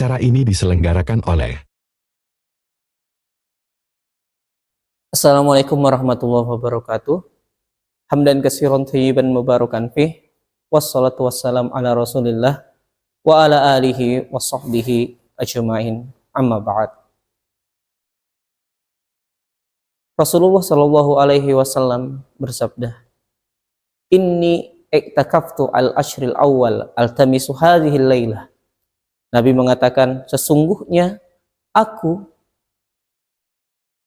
Acara ini diselenggarakan oleh Assalamualaikum warahmatullahi wabarakatuh. Hamdan katsiran thayyiban mubarakan fih. Wassalatu wassalam ala Rasulillah wa ala alihi wa sahbihi ajmain. Amma ba'd. Rasulullah sallallahu alaihi wasallam bersabda, "Inni i'takaftu al-ashril awwal altamisu hadhihi al-lailah." Nabi mengatakan, sesungguhnya aku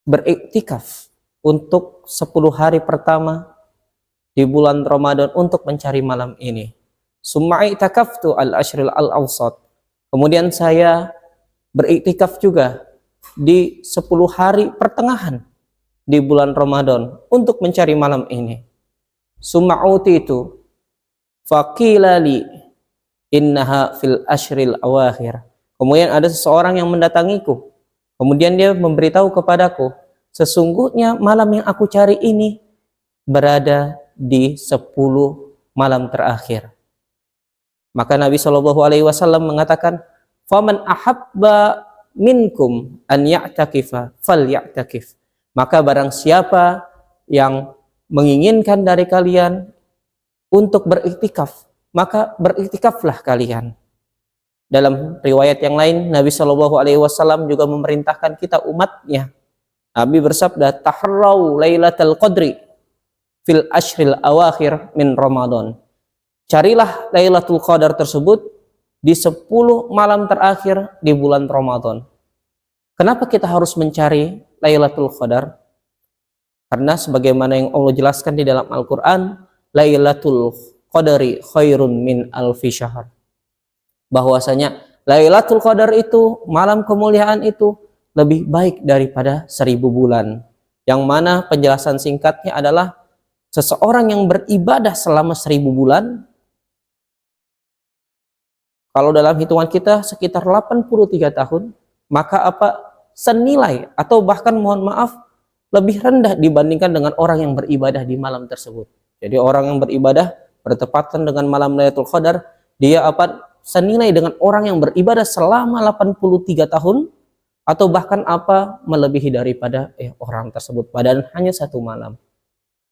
beriktikaf untuk 10 hari pertama di bulan Ramadan untuk mencari malam ini. Summa i'takaftu al-ashril al-awsat. Kemudian saya beriktikaf juga di 10 hari pertengahan di bulan Ramadan untuk mencari malam ini. Summa utitu faqila li innaha fil ashril awakhir. Kemudian ada seseorang yang mendatangiku. Kemudian dia memberitahu kepadaku, sesungguhnya malam yang aku cari ini berada di 10 malam terakhir. Maka Nabi Shallallahu Alaihi Wasallam mengatakan, "Faman ahabba minkum an ya'takifa fal ya'takif." Maka barang siapa yang menginginkan dari kalian untuk beriktikaf, maka beriktikaflah kalian. Dalam riwayat yang lain, Nabi Shallallahu Alaihi Wasallam juga memerintahkan kita umatnya. Nabi bersabda, "Taharrau lailatul qadri fil ashril awakhir min Ramadan." Carilah Lailatul Qadar tersebut di 10 malam terakhir di bulan Ramadan. Kenapa kita harus mencari Lailatul Qadar? Karena sebagaimana yang Allah jelaskan di dalam Al-Quran, Lailatul Qadari khairun min alfi syahr. Bahwasanya Lailatul Qadar itu, malam kemuliaan itu lebih baik daripada 1000 bulan. Yang mana penjelasan singkatnya adalah seseorang yang beribadah selama 1000 bulan, kalau dalam hitungan kita sekitar 83 tahun, maka senilai atau bahkan mohon maaf lebih rendah dibandingkan dengan orang yang beribadah di malam tersebut. Jadi orang yang beribadah bertepatan dengan malam Lailatul Qadar, dia senilai dengan orang yang beribadah selama 83 tahun atau bahkan melebihi daripada orang tersebut padahal hanya 1 malam.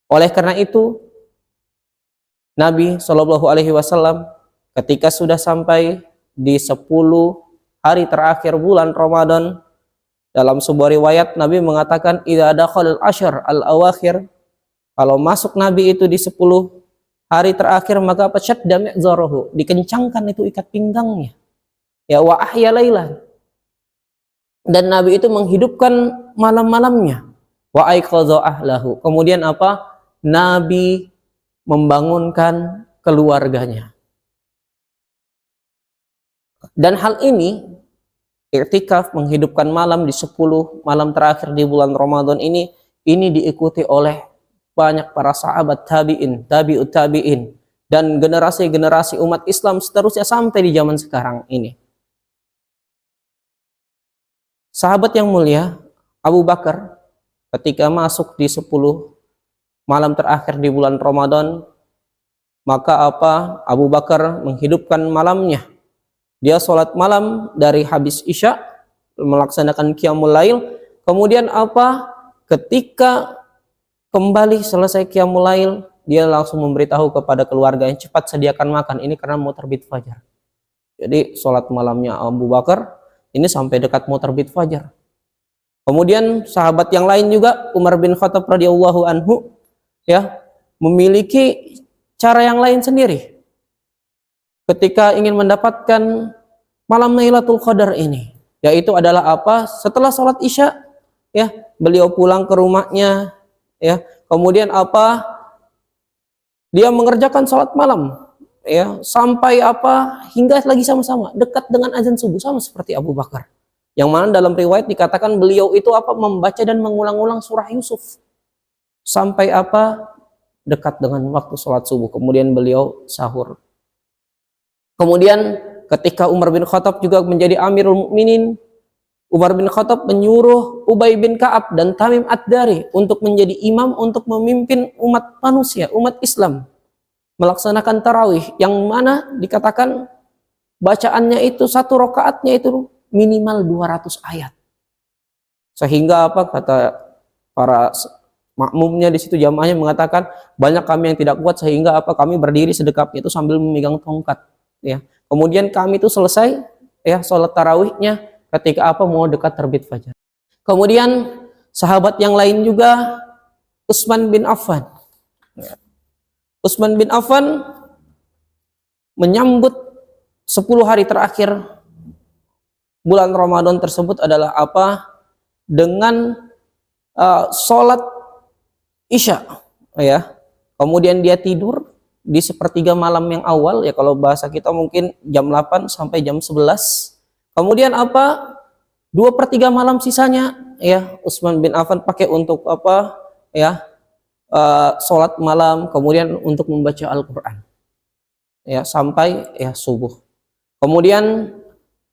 Oleh karena itu Nabi Shallallahu Alaihi Wasallam ketika sudah sampai di 10 hari terakhir bulan Ramadan, dalam sebuah riwayat Nabi mengatakan, idza dakhalal ashr al-awakhir, kalau masuk Nabi itu di 10 hari terakhir, maka syadda mi'zarahu, dikencangkan itu ikat pinggangnya. Ya, wa ahya lailah, dan Nabi itu menghidupkan malam-malamnya. Wa aiqadha ahlahu, kemudian Nabi membangunkan keluarganya. Dan hal ini, i'tikaf menghidupkan malam di 10 malam terakhir di bulan Ramadan ini diikuti oleh banyak para sahabat tabi'in, tabi'ut tabi'in, dan generasi-generasi umat Islam seterusnya sampai di zaman sekarang ini. Sahabat yang mulia Abu Bakar ketika masuk di 10 malam terakhir di bulan Ramadan, maka Abu Bakar menghidupkan malamnya. Dia sholat malam dari habis Isya, melaksanakan Qiyamul Lail. Kemudian ketika kembali selesai Qiyamul Lail, dia langsung memberitahu kepada keluarganya, cepat sediakan makan, ini karena mau terbit fajar. Jadi sholat malamnya Abu Bakar ini sampai dekat mau terbit fajar. Kemudian sahabat yang lain juga, Umar bin Khattab radhiyallahu anhu, memiliki cara yang lain sendiri ketika ingin mendapatkan malam Lailatul Qadar ini, yaitu adalah setelah sholat Isya, beliau pulang ke rumahnya, kemudian dia mengerjakan sholat malam, sampai hingga lagi sama-sama dekat dengan azan subuh, sama seperti Abu Bakar. Yang mana dalam riwayat dikatakan beliau itu membaca dan mengulang-ulang surah Yusuf sampai dekat dengan waktu sholat subuh. Kemudian beliau sahur. Kemudian ketika Umar bin Khattab juga menjadi Amirul Mukminin, Umar bin Khattab menyuruh Ubay bin Ka'ab dan Tamim Ad-Dari untuk menjadi imam, untuk memimpin umat manusia, umat Islam, melaksanakan tarawih, yang mana dikatakan bacaannya itu 1 rakaatnya itu minimal 200 ayat. Sehingga apa kata para makmumnya di situ, jamaahnya mengatakan banyak kami yang tidak kuat sehingga apa kami berdiri sedekap itu sambil memegang tongkat, ya. Kemudian kami itu selesai ya sholat tarawihnya ketika apa mau dekat terbit fajar. Kemudian sahabat yang lain juga Utsman bin Affan. Ya. Utsman bin Affan menyambut 10 hari terakhir bulan Ramadan tersebut adalah apa? Dengan sholat Isya, ya. Kemudian dia tidur di sepertiga malam yang awal, ya kalau bahasa kita mungkin jam 8 sampai jam 11. Kemudian apa? 2/3 malam sisanya, ya Utsman bin Affan pakai untuk apa? Ya, sholat malam, kemudian untuk membaca Al-Quran, ya sampai ya subuh. Kemudian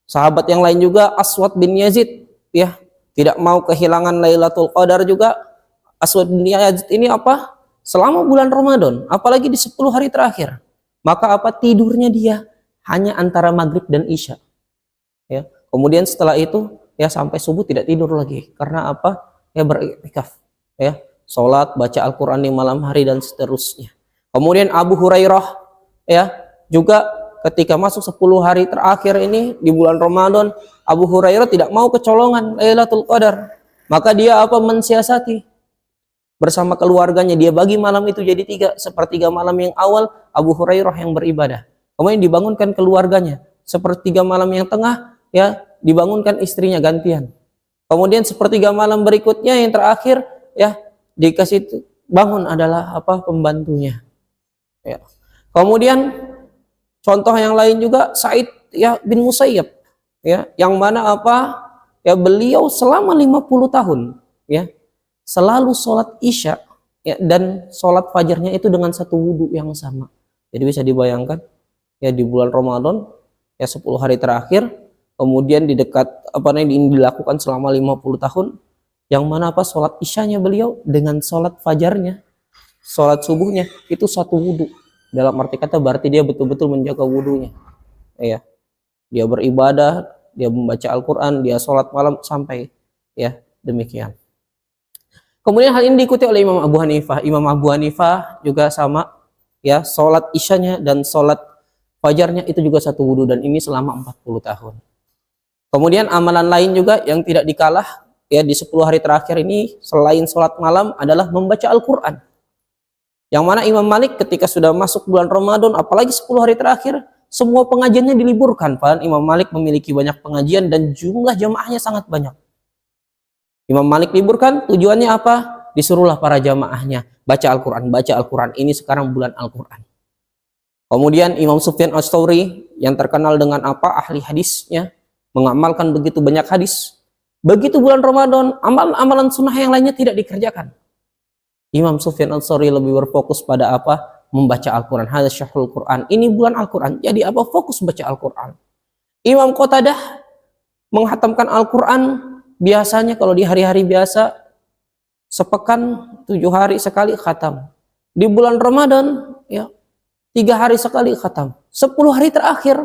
sahabat yang lain juga Aswad bin Yazid, ya tidak mau kehilangan Lailatul Qadar juga. Aswad bin Yazid ini apa? Selama bulan Ramadan, apalagi di 10 hari terakhir, maka apa tidurnya dia hanya antara maghrib dan isya. Ya. Kemudian setelah itu ya sampai subuh tidak tidur lagi karena apa? Ya beriktikaf, ya sholat, baca Al-Quran di malam hari dan seterusnya. Kemudian Abu Hurairah ya juga ketika masuk 10 hari terakhir ini di bulan Ramadan, Abu Hurairah tidak mau kecolongan Lailatul Qadar, maka dia apa mensiasati bersama keluarganya, dia bagi malam itu jadi 3, sepertiga malam yang awal Abu Hurairah yang beribadah, kemudian dibangunkan keluarganya, sepertiga malam yang tengah ya dibangunkan istrinya gantian, kemudian sepertiga malam berikutnya yang terakhir ya dikasih bangun adalah apa pembantunya, ya. Kemudian contoh yang lain juga Sa'id ya bin Musayyab, ya yang mana apa ya beliau selama 50 tahun ya selalu sholat Isya ya, dan sholat fajarnya itu dengan satu wudhu yang sama. Jadi bisa dibayangkan ya di bulan Ramadan ya 10 hari terakhir, kemudian di dekat apa namanya ini dilakukan selama 50 tahun, yang mana apa sholat Isyanya beliau dengan sholat fajarnya, sholat subuhnya itu satu wudhu. Dalam arti kata berarti dia betul-betul menjaga wudhunya. Ya, dia beribadah, dia membaca Al-Quran, dia sholat malam sampai ya demikian. Kemudian hal ini diikuti oleh Imam Abu Hanifah. Imam Abu Hanifah juga sama, ya sholat isyanya dan sholat fajarnya itu juga satu wudhu, dan ini selama 40 tahun. Kemudian amalan lain juga yang tidak dikalah ya di 10 hari terakhir ini selain sholat malam adalah membaca Al-Quran. Yang mana Imam Malik ketika sudah masuk bulan Ramadan, apalagi 10 hari terakhir, semua pengajiannya diliburkan. Padahal Imam Malik memiliki banyak pengajian dan jumlah jamaahnya sangat banyak. Imam Malik liburkan, tujuannya apa? Disuruhlah para jamaahnya baca Al-Quran, baca Al-Quran. Ini sekarang bulan Al-Quran. Kemudian Imam Sufyan Ats-Tsauri yang terkenal dengan apa? Ahli hadisnya, mengamalkan begitu banyak hadis. Begitu bulan Ramadan, amalan-amalan sunnah yang lainnya tidak dikerjakan. Imam Sufyan Ats-Tsauri lebih berfokus pada apa? Membaca Al-Quran. Hadza syahrul Quran. Ini bulan Al-Quran. Jadi apa? Fokus baca Al-Quran. Imam Qatadah menghatamkan Al-Quran. Biasanya kalau di hari-hari biasa sepekan 7 hari sekali khatam. Di bulan Ramadan ya 3 hari sekali khatam. 10 hari terakhir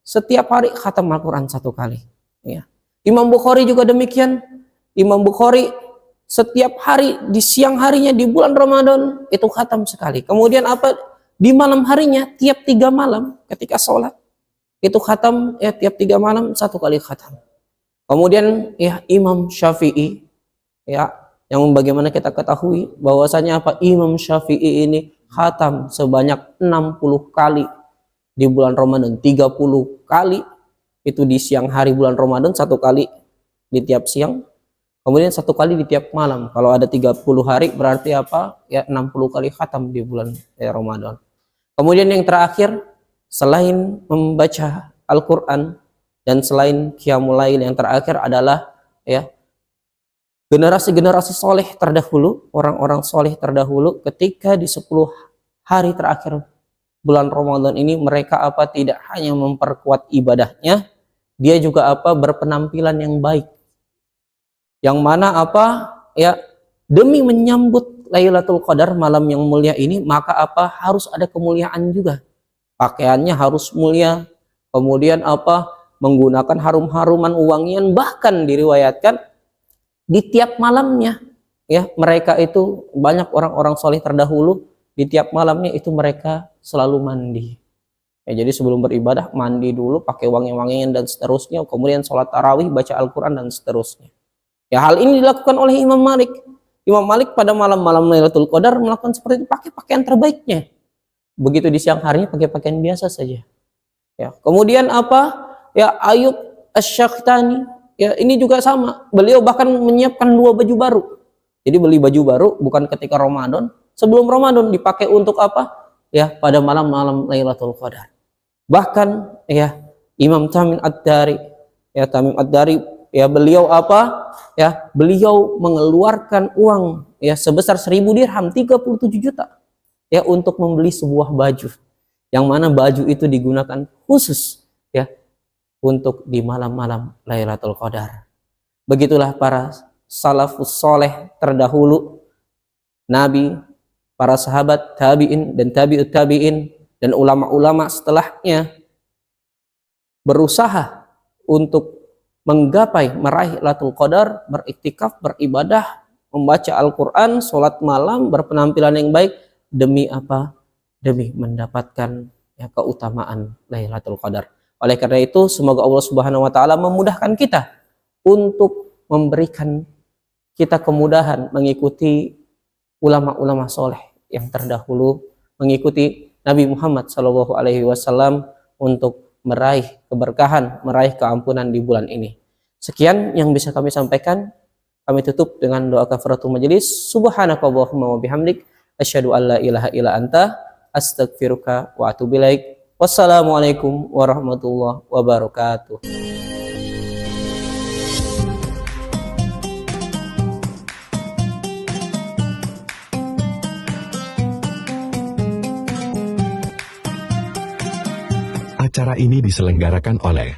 setiap hari khatam Al-Quran 1 kali. Ya. Imam Bukhari juga demikian. Imam Bukhari setiap hari di siang harinya di bulan Ramadan itu khatam sekali. Kemudian apa di malam harinya tiap 3 malam ketika sholat itu khatam ya tiap 3 malam 1 kali khatam. Kemudian ya Imam Syafi'i ya yang bagaimana kita ketahui bahwasanya apa Imam Syafi'i ini khatam sebanyak 60 kali di bulan Ramadan, 30 kali itu di siang hari bulan Ramadan, 1 kali di tiap siang, kemudian 1 kali di tiap malam. Kalau ada 30 hari berarti apa ya 60 kali khatam di bulan Ramadan. Kemudian yang terakhir selain membaca Al-Quran dan selain Qiyamul Lail, yang terakhir adalah ya generasi-generasi soleh terdahulu, orang-orang soleh terdahulu ketika di 10 hari terakhir bulan Ramadan ini mereka apa tidak hanya memperkuat ibadahnya, dia juga apa berpenampilan yang baik. Yang mana apa ya demi menyambut Lailatul Qadar malam yang mulia ini, maka apa harus ada kemuliaan juga. Pakaiannya harus mulia, kemudian apa menggunakan harum-haruman wangian, bahkan diriwayatkan di tiap malamnya ya mereka itu banyak orang-orang soleh terdahulu di tiap malamnya itu mereka selalu mandi. Ya, jadi sebelum beribadah mandi dulu pakai wangi-wangian dan seterusnya, kemudian sholat tarawih, baca Al-Quran dan seterusnya. Ya hal ini dilakukan oleh Imam Malik. Imam Malik pada malam-malam Lailatul Qadar melakukan seperti itu, pakai pakaian terbaiknya. Begitu di siang harinya pakai pakaian biasa saja. Ya, kemudian apa? Ya Ayub Asy-Syaktani, ya ini juga sama. Beliau bahkan menyiapkan 2 baju baru. Jadi beli baju baru bukan ketika Ramadan, sebelum Ramadan dipakai untuk apa? Ya pada malam-malam Lailatul Qadar. Bahkan ya Imam Tamim Ad-Dari, ya Tamim Ad-Dari, ya beliau apa? Ya beliau mengeluarkan uang ya sebesar 1000 dirham, 37 juta ya untuk membeli sebuah baju. Yang mana baju itu digunakan khusus ya untuk di malam-malam Lailatul Qadar. Begitulah para salafus soleh terdahulu, Nabi, para sahabat, tabi'in dan tabi'ut tabi'in, dan ulama-ulama setelahnya berusaha untuk menggapai meraih Lailatul Qadar, beriktikaf, beribadah, membaca Al-Quran, sholat malam, berpenampilan yang baik. Demi apa? Demi mendapatkan ya, keutamaan Lailatul Qadar. Oleh karena itu, semoga Allah Subhanahu wa taala memudahkan kita untuk memberikan kita kemudahan mengikuti ulama-ulama soleh yang terdahulu, mengikuti Nabi Muhammad SAW untuk meraih keberkahan, meraih keampunan di bulan ini. Sekian yang bisa kami sampaikan. Kami tutup dengan doa kafaratul majelis. Subhanakallahumma wa bihamdik, asyhadu an la ilaha illa anta, astaghfiruka wa atubu ilaik. Wassalamualaikum warahmatullahi wabarakatuh. Acara ini diselenggarakan oleh